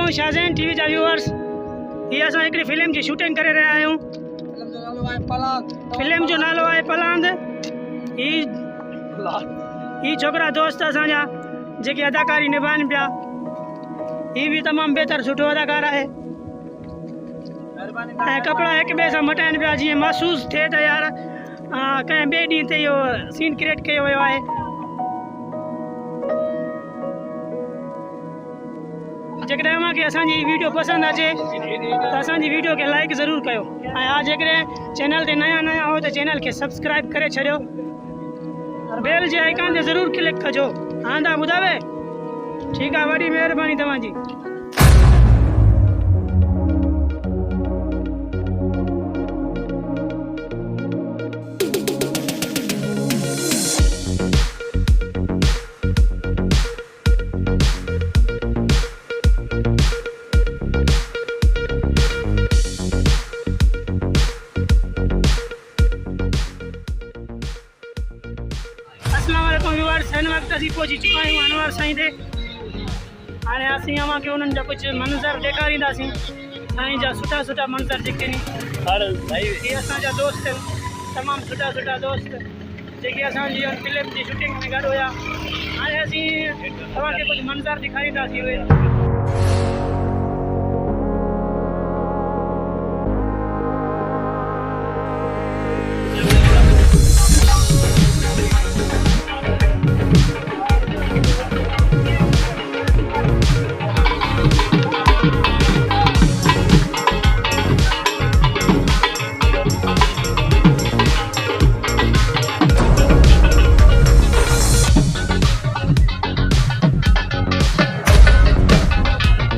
वालेकुम शाहजेन टीवी जा व्यूअर्स। ये असां हिकिड़ी फिल्म की शूटिंग करे रहिया आहियूं। फिल्म जो नालो आहे पलांद। ही छोकरा दोस्त असांजा जेके अदाकारी निभाइन पिया। ही भी तमाम बेहतर सुठो अदाकार है। कपड़ा एक ॿिए सां मटाइनि पिया जीअं महसूस थिए त यार कंहिं ॿिए ॾींहं ते इहो सीन क्रिएट कयो वियो आहे। जेकॾहिं अव्हांखे असांजी वीडियो पसंदि अचे त असांजी वीडियो खे लाइक ज़रूरु कयो ऐं हा जेकॾहिं चैनल ते नया हो त चैनल खे सब्सक्राइब करे छॾियो। बेल जे आइकन ते ज़रूरु क्लिक कजो। हाँ दा ॿुधावे ठीक है, वही मेहरबानी तव्हांजी। अस्सलाम वालेकुम व्यूअर्स, हिन वक्त असीं पहुची चुका आहियूं अनवर साईं ते। हाणे असीं अव्हांखे उन्हनि जा कुछ मंज़र ॾेखारींदासीं। साईं जा सुठा सुठा मंज़र जेके ये असांजा दोस्त तमाम सुठा सुठा दोस्त जेके असांजी फिल्म की शूटिंग में गॾु हुया। हाणे असीं तव्हांखे कुछ मंज़र ॾेखारींदासीं।